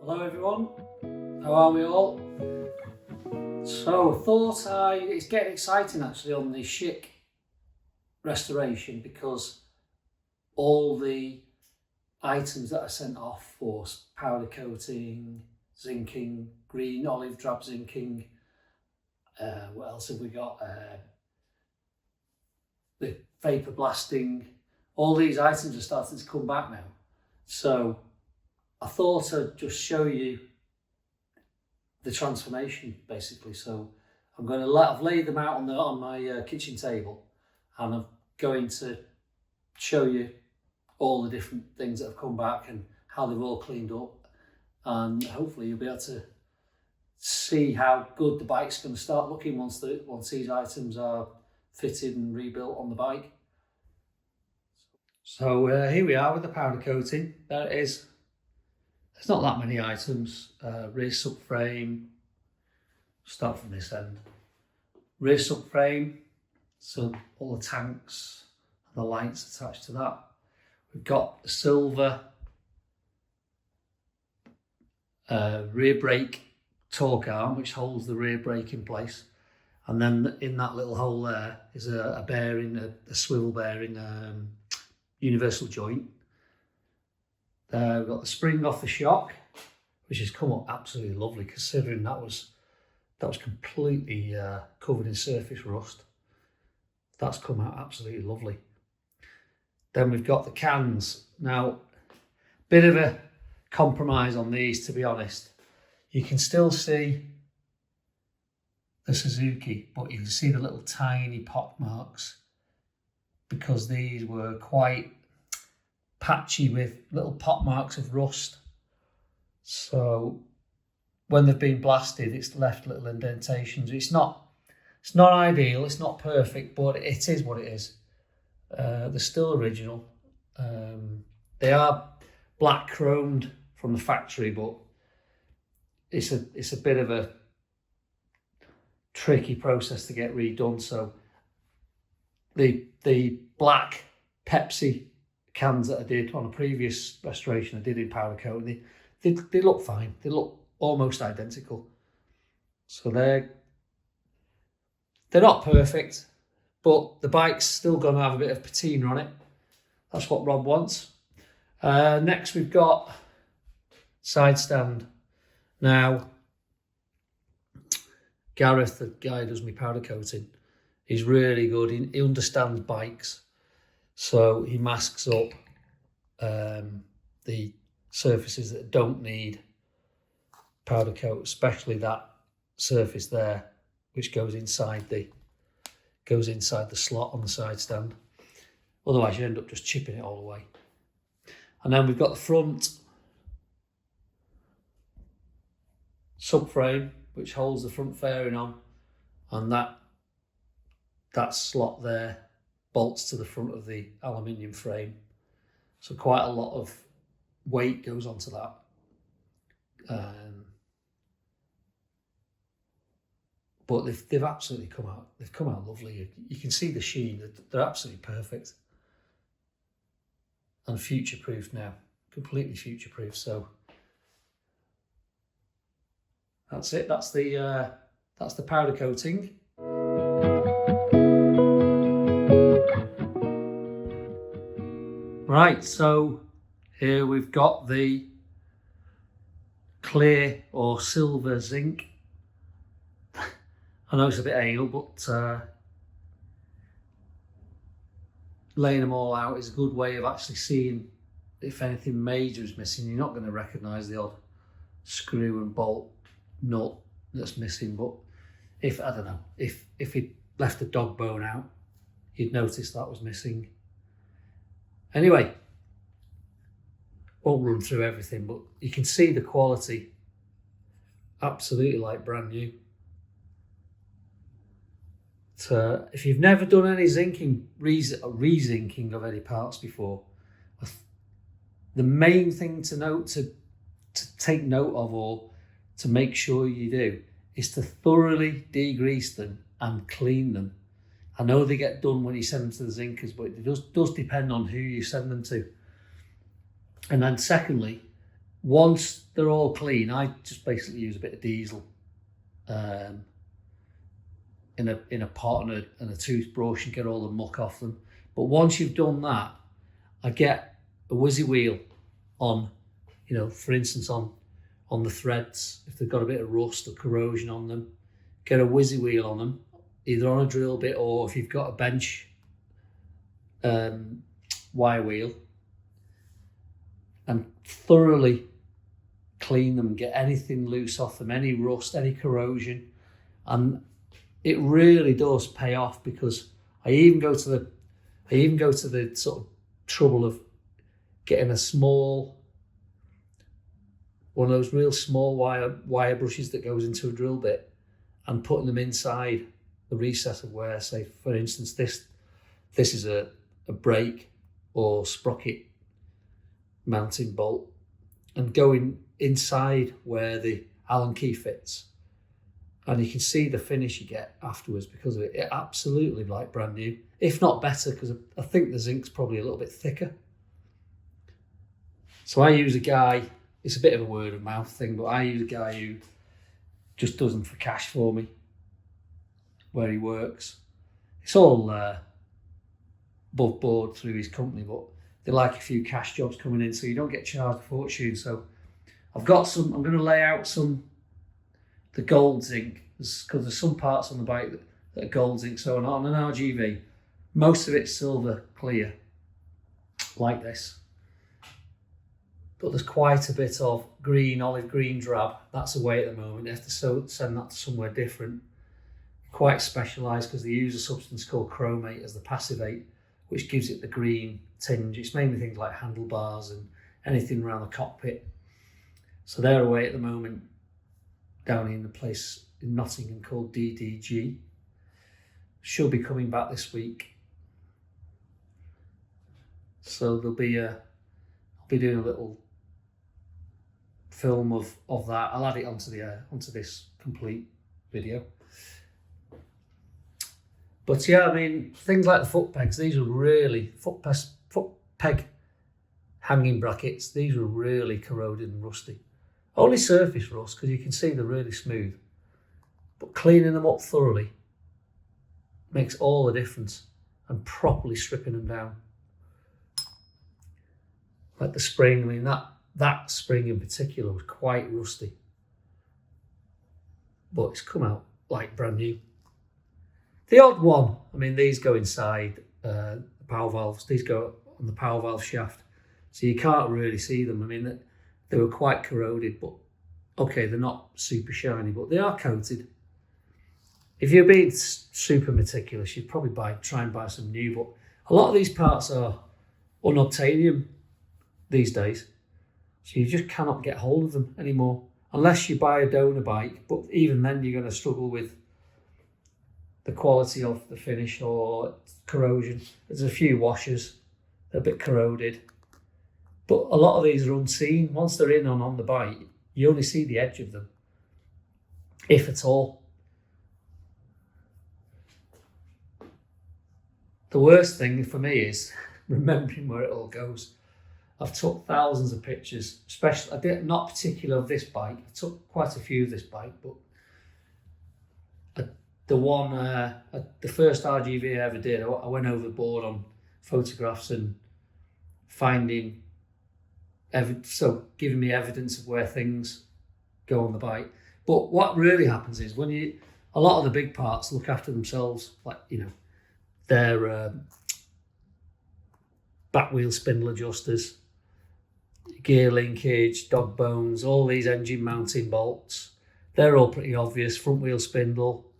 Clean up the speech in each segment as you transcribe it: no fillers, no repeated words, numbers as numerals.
Hello everyone, how are we all? So it's getting exciting actually on the Schick restoration, because all the items that are sent off for powder coating, zinking, green, olive, drab zinking, what else have we got? The vapor blasting, all these items are starting to come back now. So I thought I'd just show you the transformation basically. So I'm going to I've laid them out on my kitchen table, and I'm going to show you all the different things that have come back and how they've all cleaned up, and hopefully you'll be able to see how good the bike's going to start looking once these items are fitted and rebuilt on the bike. So here we are with the powder coating. There it is. There's not that many items. Rear subframe, start from this end. Rear subframe, so all the tanks and the lights attached to that. We've got the silver rear brake torque arm, which holds the rear brake in place. And then in that little hole there is a bearing, a swivel bearing, universal joint. We've got the spring off the shock, which has come up absolutely lovely, considering that was completely covered in surface rust. That's come out absolutely lovely. Then we've got the cans. Now, bit of a compromise on these, to be honest. You can still see the Suzuki, but you can see the little tiny pock marks, because these were quite patchy with little pot marks of rust. So when they've been blasted, it's left little indentations. It's not ideal, it's not perfect, but it is what it is. They're still original. They are black chromed from the factory, but it's a bit of a tricky process to get redone. So the black Pepsi cans that I did on a previous restoration I did in powder coat, they look fine. They look almost identical. So they're not perfect, but the bike's still going to have a bit of patina on it. That's what Rob wants. Next we've got side stand. Now, Gareth, the guy who does my powder coating, he's really good. He understands bikes. So he masks up the surfaces that don't need powder coat, especially that surface there, which goes inside the slot on the side stand. Otherwise, you end up just chipping it all away. And then we've got the front subframe, which holds the front fairing on, and that slot there bolts to the front of the aluminium frame. So quite a lot of weight goes onto that. But they've absolutely come out. They've come out lovely. You can see the sheen. They're absolutely perfect. And future-proof now. Completely future-proof. So that's it. That's the powder coating. Right, so here we've got the clear or silver zinc. I know it's a bit anal, but laying them all out is a good way of actually seeing if anything major is missing. You're not going to recognise the odd screw and bolt nut that's missing, but if it left a dog bone out, you'd notice that was missing. Anyway, won't run through everything, but you can see the quality, absolutely like brand new. So if you've never done any zinking, re-zinking of any parts before, the main thing to take note of, or to make sure you do, is to thoroughly degrease them and clean them. I know they get done when you send them to the zinkers, but it does depend on who you send them to. And then secondly, once they're all clean, I just basically use a bit of diesel in a pot and a toothbrush and get all the muck off them. But once you've done that, I get a whizzy wheel on, for instance, on the threads, if they've got a bit of rust or corrosion on them, get a whizzy wheel on them, either on a drill bit or if you've got a bench wire wheel, and thoroughly clean them, get anything loose off them, any rust, any corrosion. And it really does pay off, because I even go to the sort of trouble of getting one of those real small wire brushes that goes into a drill bit and putting them inside the recess of where, say, for instance, this is a brake or sprocket mounting bolt, and going inside where the Allen key fits, and you can see the finish you get afterwards because of it. It absolutely like brand new, if not better, because I think the zinc's probably a little bit thicker. So I use a guy, it's a bit of a word of mouth thing, but I use a guy who just does them for cash for me where he works. It's all above board through his company, but they like a few cash jobs coming in, so you don't get charged a fortune. So I'm going to lay out the gold zinc, because there's some parts on the bike that are gold zinc. So on an RGV, most of it's silver clear, like this. But there's quite a bit of green, olive green drab. That's away at the moment. They have to send that to somewhere different. Quite specialised, because they use a substance called chromate as the passivate, which gives it the green tinge. It's mainly things like handlebars and anything around the cockpit. So they're away at the moment down in the place in Nottingham called DDG. She'll be coming back this week. So I'll be doing a little film of that. I'll add it onto this complete video. But yeah, I mean, things like the foot pegs, these are really, foot peg hanging brackets, these are really corroded and rusty. Only surface rust, because you can see they're really smooth. But cleaning them up thoroughly makes all the difference, and properly stripping them down. Like the spring, I mean, that spring in particular was quite rusty. But it's come out like brand new. The odd one, I mean, these go inside the power valves. These go on the power valve shaft, so you can't really see them. I mean, they were quite corroded, but okay, they're not super shiny, but they are coated. If you're being super meticulous, you'd probably try and buy some new, but a lot of these parts are unobtainium these days, so you just cannot get hold of them anymore, unless you buy a donor bike, but even then you're going to struggle with the quality of the finish or corrosion. There's a few washers that are a bit corroded, but a lot of these are unseen. Once they're in on the bike, you only see the edge of them, if at all. The worst thing for me is remembering where it all goes. I've took thousands of pictures, especially, not particular of this bike. I took quite a few of this bike, but the first RGV I ever did, I went overboard on photographs and finding, giving me evidence of where things go on the bike. But what really happens is a lot of the big parts look after themselves, like, their back wheel spindle adjusters, gear linkage, dog bones, all these engine mounting bolts, they're all pretty obvious. Front wheel spindle,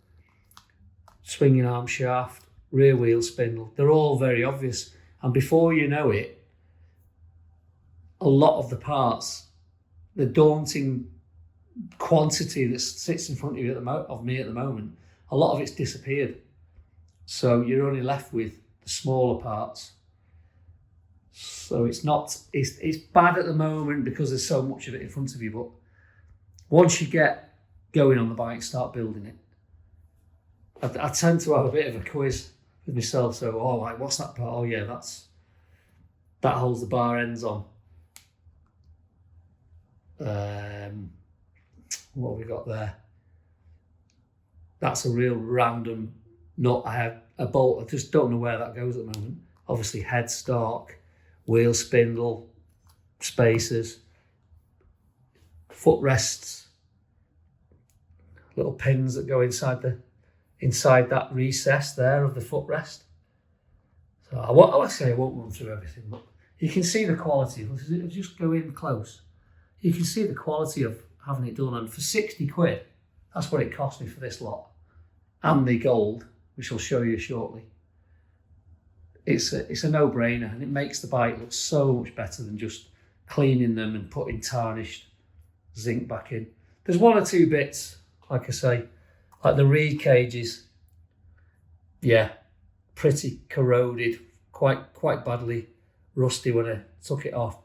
swinging arm shaft, rear wheel spindle, they're all very obvious. And before you know it, a lot of the parts, the daunting quantity that sits in front of you of me at the moment, a lot of it's disappeared. So you're only left with the smaller parts. So it's bad at the moment because there's so much of it in front of you, but once you get going on the bike, start building it. I tend to have a bit of a quiz with myself. So, right, what's that part? Oh yeah, that holds the bar ends on. What have we got there? That's a real random nut. I have a bolt, I just don't know where that goes at the moment. Obviously headstock, wheel spindle, spacers, footrests, little pins that go inside that recess there of the footrest. So I won't run through everything, but you can see the quality. If you just go in close, you can see the quality of having it done. And for 60 quid, that's what it cost me for this lot. And the gold, which I'll show you shortly. It's a no-brainer, and it makes the bike look so much better than just cleaning them and putting tarnished zinc back in. There's one or two bits, like I say, like the reed cages. Yeah, pretty corroded, quite badly rusty when I took it off.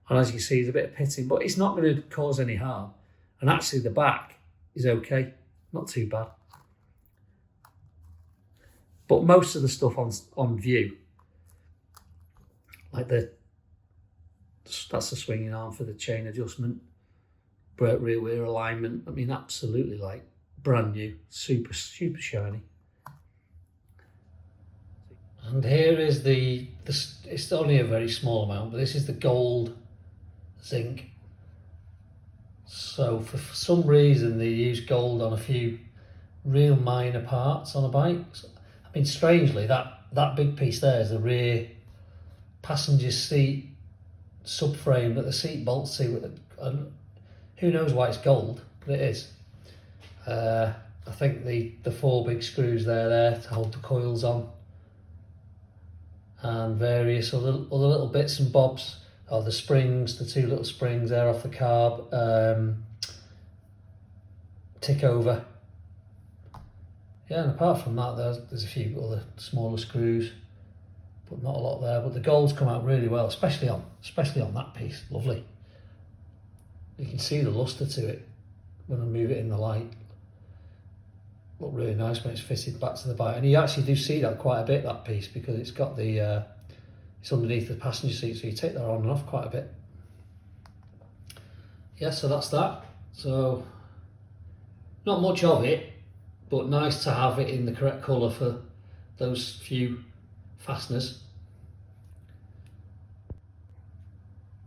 And as you can see, there's a bit of pitting, but it's not going to cause any harm. And actually the back is okay, not too bad. But most of the stuff on view, like that's the swinging arm for the chain adjustment, rear wheel alignment. I mean, absolutely like brand new, super shiny. And here is it's only a very small amount, but this is the gold zinc. So for some reason they use gold on a few real minor parts on a bike. I mean, strangely, that big piece there is the rear passenger seat subframe that the seat bolts to. And who knows why it's gold, but it is. I think the four big screws there to hold the coils on, and various other little bits and bobs. Oh, the springs, the two little springs there off the carb, tick over. Yeah, and apart from that, there's a few other smaller screws, but not a lot there. But the gold's come out really well, especially on that piece. Lovely. You can see the luster to it when I move it in the light. Look really nice when it's fitted back to the bike, and you actually do see that quite a bit, that piece, because it's got it's underneath the passenger seat, so you take that on and off quite a bit. Yeah, so that's that. So not much of it, but nice to have it in the correct colour for those few fasteners.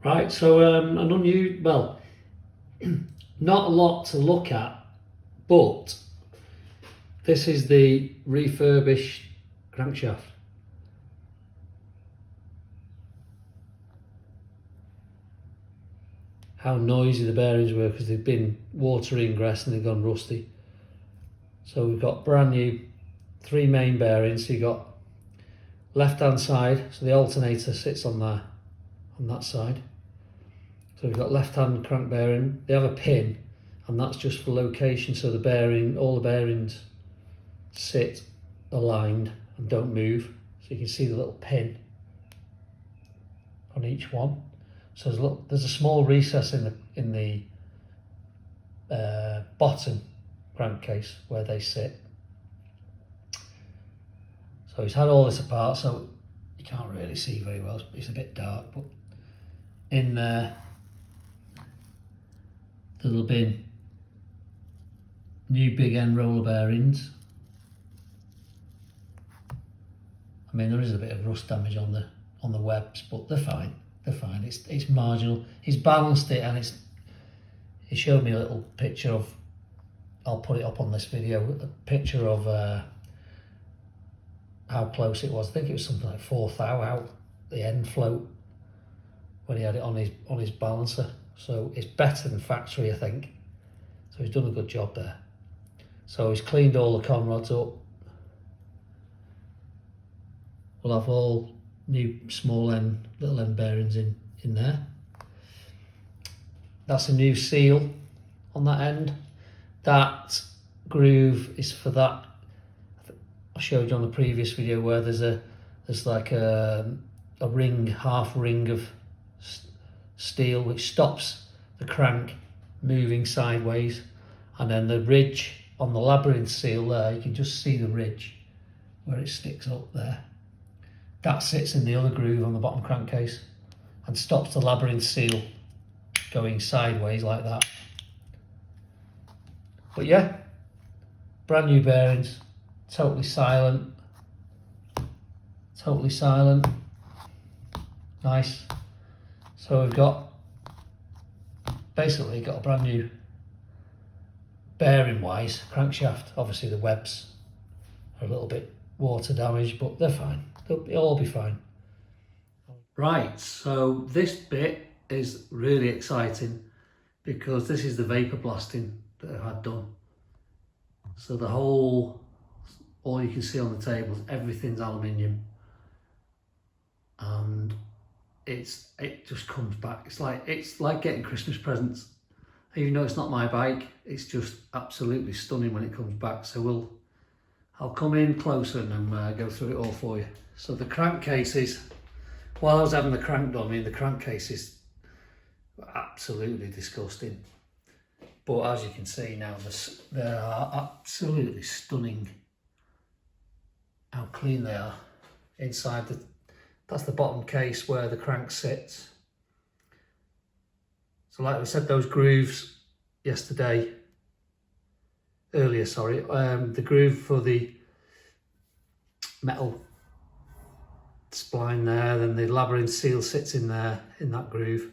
Right, so not a lot to look at, but this is the refurbished crankshaft. How noisy the bearings were because they've been water ingress and they've gone rusty. So we've got brand new 3 main bearings. So you've got left hand side, so the alternator sits on there, on that side. So we've got left hand crank bearing. They have a pin, and that's just for location, so all the bearings sit aligned and don't move. So you can see the little pin on each one. So there's a small recess in the bottom crankcase where they sit. So he's had all this apart, so you can't really see very well. It's a bit dark, but in there there'll be new big end roller bearings. I mean, there is a bit of rust damage on the webs, but they're fine. They're fine. It's marginal. He's balanced it, and he showed me a little picture of. I'll put it up on this video. A picture of how close it was. I think it was something like 4 thou out the end float when he had it on his balancer. So it's better than factory, I think. So he's done a good job there. So he's cleaned all the conrods up. We'll have all new small end, little end bearings in there. That's a new seal on that end. That groove is for that. I showed you on the previous video where there's like a ring, half ring of steel which stops the crank moving sideways, and then the ridge on the labyrinth seal there, you can just see the ridge where it sticks up there. That sits in the other groove on the bottom crankcase and stops the labyrinth seal going sideways like that. But yeah, brand new bearings, totally silent, nice. So we've got basically got a brand new bearing wise crankshaft. Obviously the webs are a little bit water damaged, but they're fine, it'll all be fine. Right, so this bit is really exciting because this is the vapor blasting that I've had done. So the whole, all you can see on the tables, everything's aluminium, and it just comes back. It's like getting Christmas presents. Even though it's not my bike, it's just absolutely stunning when it comes back. So I'll come in closer and go through it all for you. So the crankcases, while I was having the crank done, I mean the crankcases were absolutely disgusting. But as you can see now, they are absolutely stunning how clean they are. Inside that's the bottom case where the crank sits. So like we said, those grooves earlier, the groove for the metal spline there, then the labyrinth seal sits in there, in that groove.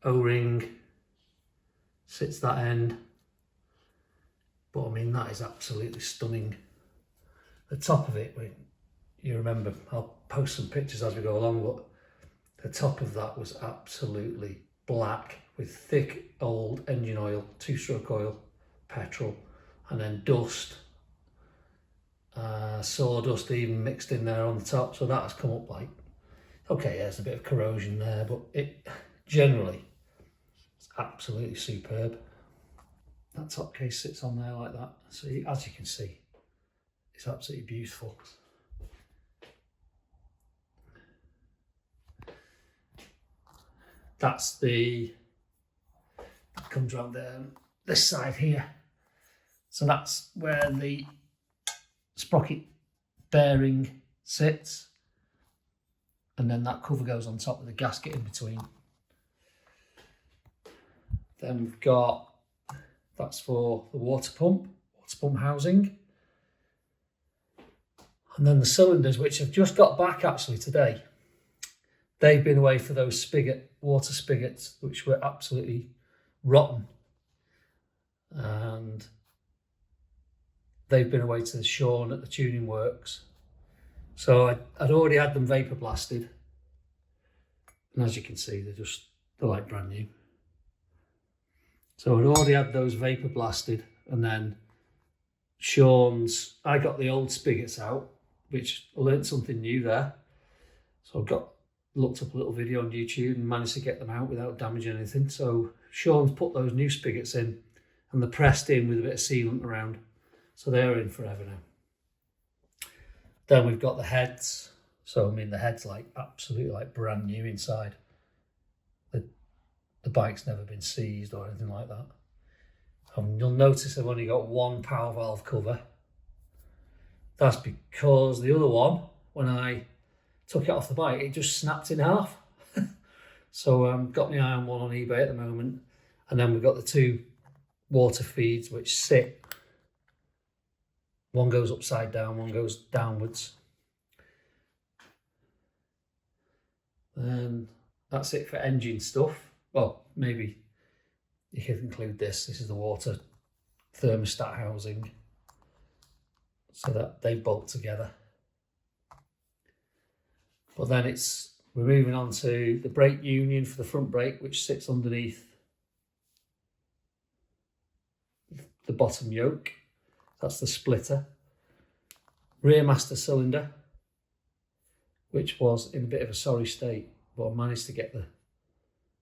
O-ring sits that end. But I mean, that is absolutely stunning. The top of it, you remember, I'll post some pictures as we go along, but the top of that was absolutely black with thick old engine oil, two-stroke oil, petrol, and then dust, sawdust even mixed in there on the top. So that has come up like, okay, there's a bit of corrosion there, but it generally it's absolutely superb. That top case sits on there like that. So as you can see, it's absolutely beautiful. That's that comes around there, this side here. So that's where the sprocket bearing sits. And then that cover goes on top with the gasket in between. Then we've got, that's for the water pump housing. And then the cylinders, which I've just got back actually today. They've been away for those water spigots, which were absolutely rotten. And they've been away to the Sean at the tuning works. So I'd already had them vapor blasted. And as you can see, they're like brand new. So I'd already had those vapor blasted, and then Sean's, I got the old spigots out, which I learned something new there. So I've looked up a little video on YouTube and managed to get them out without damaging anything. So Sean's put those new spigots in, and they're pressed in with a bit of sealant around. So they're in forever now. Then we've got the heads. So I mean, the head's like absolutely like brand new inside. The bike's never been seized or anything like that. You'll notice I've only got one power valve cover. That's because the other one, when I took it off the bike, it just snapped in half. So got my eye on one on eBay at the moment. And then we've got the two water feeds which sit. One goes upside down, one goes downwards. And that's it for engine stuff. Well, maybe you could include this. This is the water thermostat housing, so that they bolt together. But then we're moving on to the brake union for the front brake, which sits underneath the bottom yoke. That's the splitter. Rear master cylinder, which was in a bit of a sorry state, but I managed to get the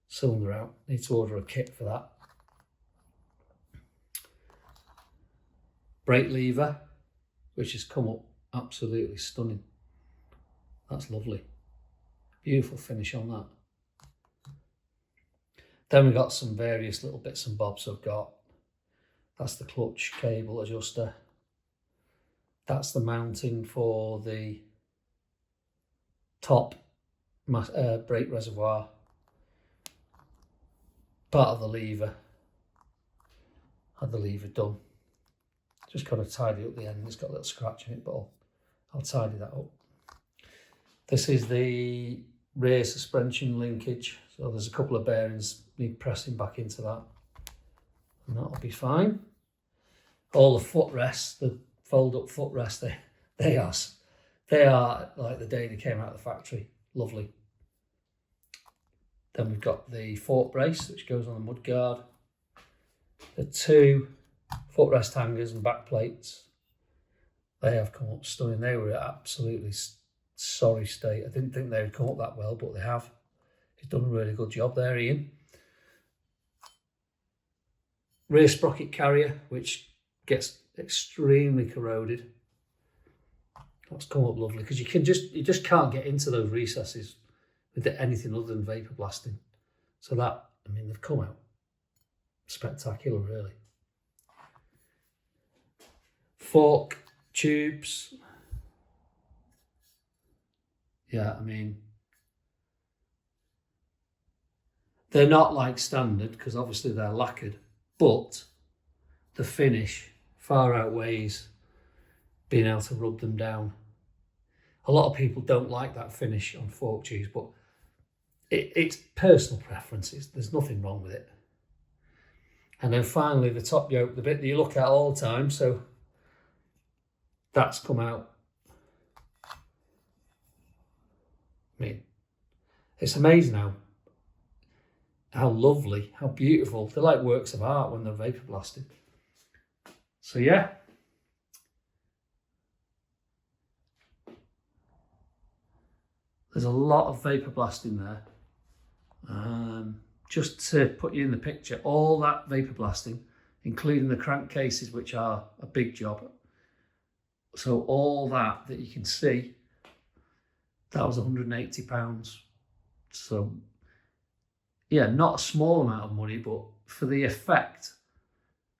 cylinder out. Need to order a kit for that. Brake lever, which has come up absolutely stunning. That's lovely. Beautiful finish on that. Then we've got some various little bits and bobs I've got. That's the clutch cable adjuster. That's the mounting for the top brake reservoir. part of the lever. Had the lever done. Just got to tidy up the end. It's got a little scratch in it, but I'll tidy that up. This is the rear suspension linkage. So there's a couple of bearings need pressing back into that, and that'll be fine. All the footrests, the fold-up footrests, they are like the day they came out of the factory. Lovely. Then we've got the fork brace, which goes on the mudguard. The two footrest hangers and back plates, they have come up stunning. They were absolutely sorry state. I didn't think they would come up that well, but they have. He's done a really good job there, Ian. Rear sprocket carrier, which gets extremely corroded. That's come up lovely, because you just can't get into those recesses with anything other than vapor blasting. So that, I mean, they've come out spectacular, really. Fork tubes. Yeah, I mean, they're not like standard, because obviously they're lacquered, but the finish far outweighs being able to rub them down. A lot of people don't like that finish on fork tubes, but it's personal preferences. There's nothing wrong with it. And then finally, the top yoke, the bit that you look at all the time, so that's come out. I mean, it's amazing how lovely, how beautiful. They're like works of art when they're vapor blasted. So yeah. There's a lot of vapor blasting there. Just to put you in the picture, all that vapor blasting, including the crankcases, which are a big job. So all that you can see, that was £180. So yeah, not a small amount of money, but for the effect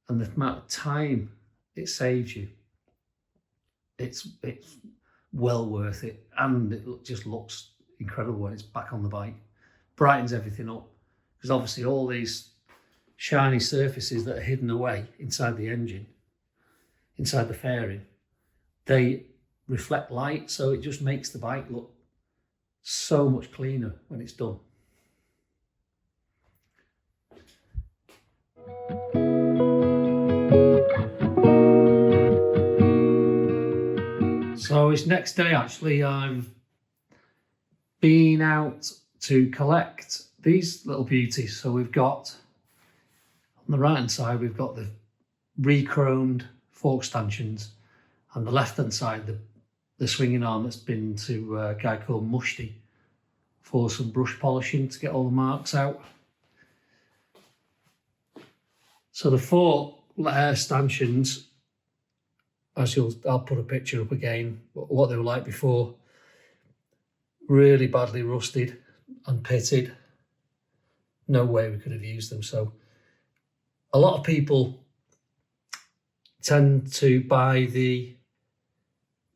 and the amount of time it saves you, it's well worth it. And it just looks incredible when it's back on the bike. Brightens everything up, because obviously all these shiny surfaces that are hidden away inside the engine, inside the fairing, they reflect light, so it just makes the bike look so much cleaner when it's done. So it's next day actually. I've been out to collect these little beauties. So we've got, on the right hand side, we've got the Rechromed fork stanchions, and the left hand side, the swinging arm that's been to a guy called Mushti for some brush polishing to get all the marks out. So the fork stanchions, I'll put a picture up again, what they were like before. Really badly rusted and pitted. No way we could have used them. So a lot of people tend to buy the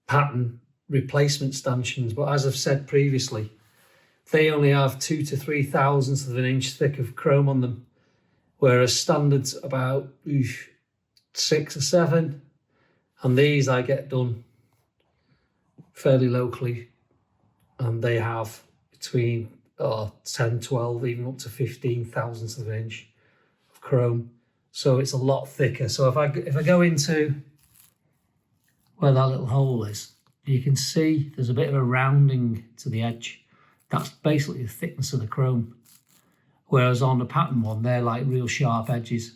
pattern replacement stanchions, but as I've said previously, they only have 2 to 3 thousandths of an inch thick of chrome on them, whereas standard's about 6 or 7, and these I get done fairly locally, and they have between 10, 12, even up to 15 thousandths of an inch of chrome. So it's a lot thicker. So if I go into where that little hole is, you can see there's a bit of a rounding to the edge. That's basically the thickness of the chrome. Whereas on the pattern one, they're like real sharp edges.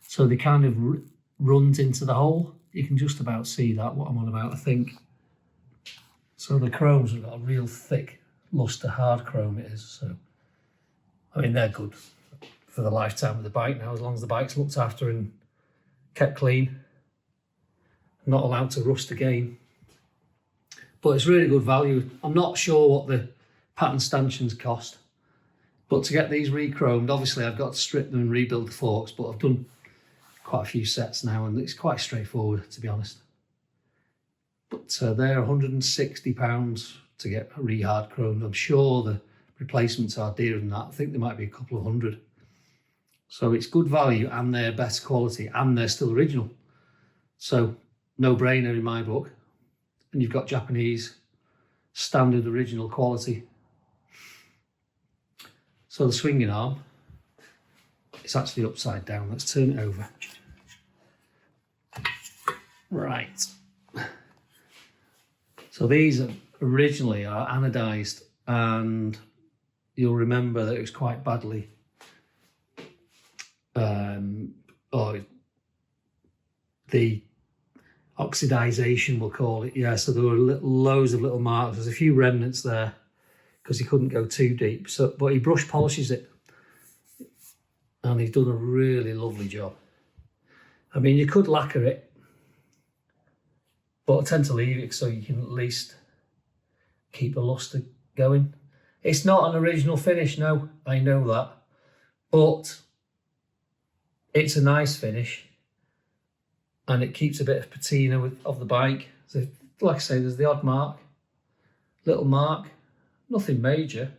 So they kind of runs into the hole. You can just about see that, what I'm on about, I think. So the chromes have got a real thick luster, hard chrome it is. So, I mean, they're good for the lifetime of the bike now, as long as the bike's looked after and kept clean. Not allowed to rust again. But it's really good value. I'm not sure what the pattern stanchions cost, but to get these re-chromed, obviously I've got to strip them and rebuild the forks, but I've done quite a few sets now and it's quite straightforward, to be honest. But they're £160 to get re-hard chromed. I'm sure the replacements are dearer than that. I think they might be a couple of hundred. So it's good value and they're best quality and they're still original. So no brainer in my book. And you've got Japanese standard original quality. So the swinging arm, it's actually upside down. Let's turn it over. Right. So these originally are anodized, and you'll remember that it was quite badly, or the oxidization, we'll call it. Yeah, so there were loads of little marks. There's a few remnants there because he couldn't go too deep. So, but he brush polishes it, and he's done a really lovely job. I mean, you could lacquer it, but I tend to leave it so you can at least keep the luster going. It's not an original finish, no, I know that, but it's a nice finish, and it keeps a bit of patina of the bike. So, like I say, there's the odd mark, little mark, nothing major,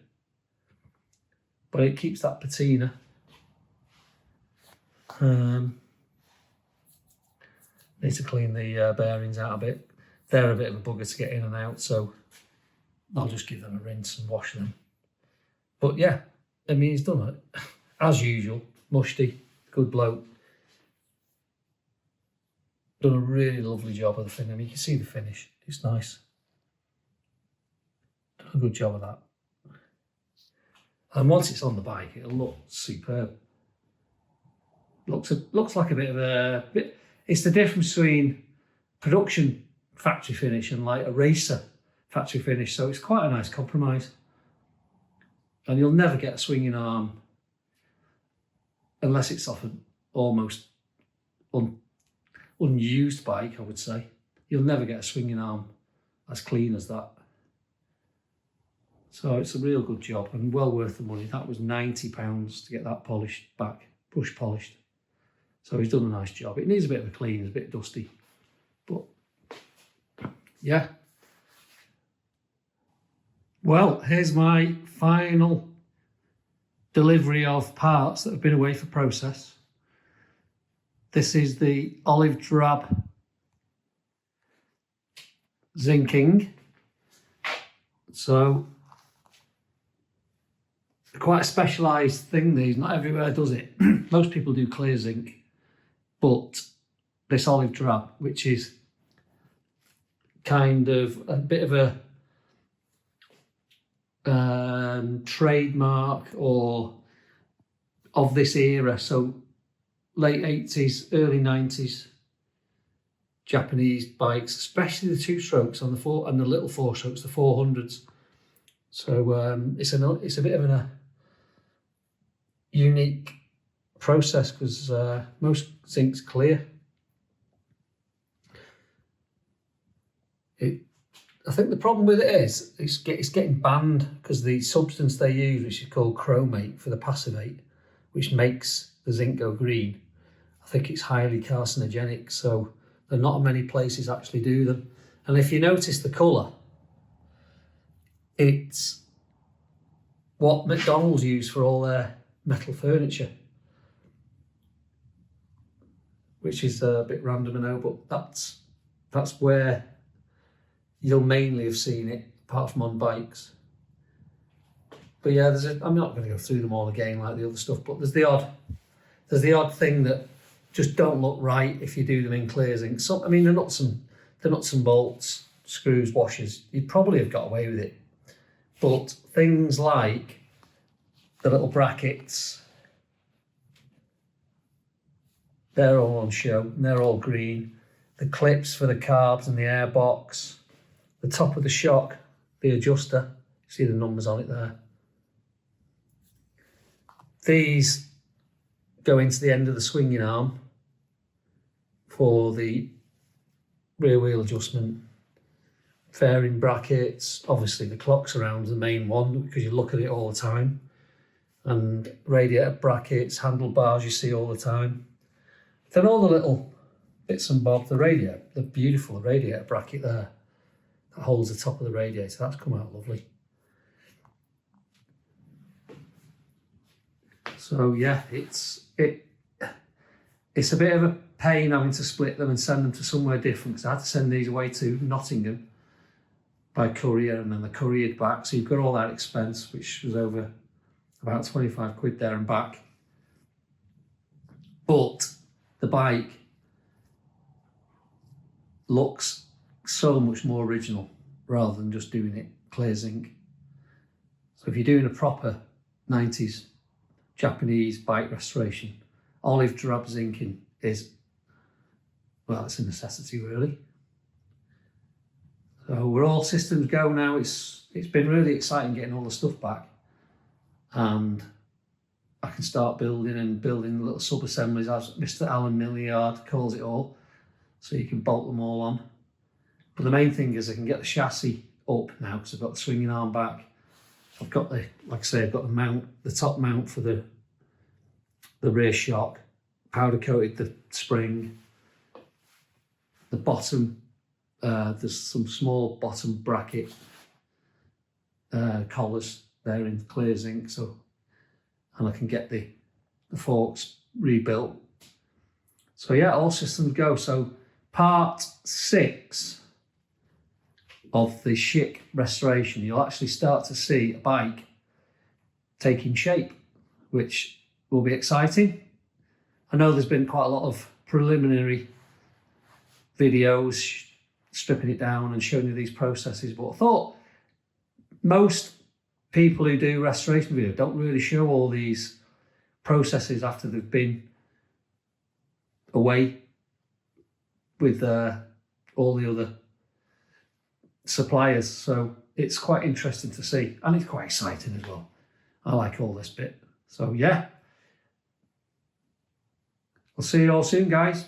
but it keeps that patina. Need to clean the bearings out a bit. They're a bit of a bugger to get in and out, so I'll just give them a rinse and wash them. But yeah, I mean, he's done it as usual. Musty, good bloke. Done a really lovely job of the thing. I mean, you can see the finish. It's nice. Done a good job of that. And once it's on the bike, it'll look superb. Looks like a bit of a bit. It's the difference between production factory finish and like a racer factory finish. So it's quite a nice compromise. And you'll never get a swinging arm unless it's off an almost unused bike, I would say. You'll never get a swinging arm as clean as that. So it's a real good job and well worth the money. That was £90 to get that polished back, brush polished. So he's done a nice job. It needs a bit of a clean, it's a bit dusty, but yeah. Well, here's my final delivery of parts that have been away for process. This is the olive drab zinking. So quite a specialised thing, these. Not everywhere does it. Most people do clear zinc, but this olive drab, which is kind of a bit of a trademark or of this era. So late 80s, early 90s Japanese bikes, especially the two strokes on the four and the little four strokes, the 400s. So it's a bit of a unique process because most zinc's clear. I think the problem with it is it's getting banned because the substance they use, which is called chromate for the passivate, which makes the zinc go green, I think it's highly carcinogenic, so there are not many places actually do them. And if you notice the colour, it's what McDonald's use for all their metal furniture, which is a bit random, I know, but that's where you'll mainly have seen it, apart from on bikes. But yeah, I'm not going to go through them all again like the other stuff, but there's the odd thing that just don't look right if you do them in clear zinc. So, I mean, they're not some bolts, screws, washers. You'd probably have got away with it. But things like the little brackets, they're all on show, and they're all green. The clips for the carbs and the airbox, the top of the shock, the adjuster, see the numbers on it there. These go into the end of the swinging arm for the rear wheel adjustment. Fairing brackets, obviously the clock surround's the main one because you look at it all the time. And radiator brackets, handlebars you see all the time. Then all the little bits and bobs, the beautiful radiator bracket there that holds the top of the radiator, that's come out lovely. So yeah, it's it's a bit of a pain having to split them and send them to somewhere different, because I had to send these away to Nottingham by courier, and then they're couriered back. So you've got all that expense, which was over about 25 quid there and back. But the bike looks so much more original rather than just doing it clear zinc. So if you're doing a proper 90s Japanese bike restoration, olive drab zinking is, well, it's a necessity really. So we're all systems go now. It's been really exciting getting all the stuff back, and I can start building little sub-assemblies, as Mr. Alan Milliard calls it all, so you can bolt them all on. But the main thing is I can get the chassis up now, because I've got the swinging arm back. I've got the, like I say, I've got the mount, the top mount for the rear shock, powder coated the spring, the bottom, there's some small bottom bracket collars there in clear zinc, so, and I can get the forks rebuilt. So yeah, all systems go. So part 6 of the Schick restoration, you'll actually start to see a bike taking shape, which will be exciting. I know there's been quite a lot of preliminary videos stripping it down and showing you these processes, but I thought most people who do restoration videos don't really show all these processes after they've been away with all the other suppliers. So it's quite interesting to see, and it's quite exciting as well. I like all this bit. So yeah, I'll see you all soon, guys.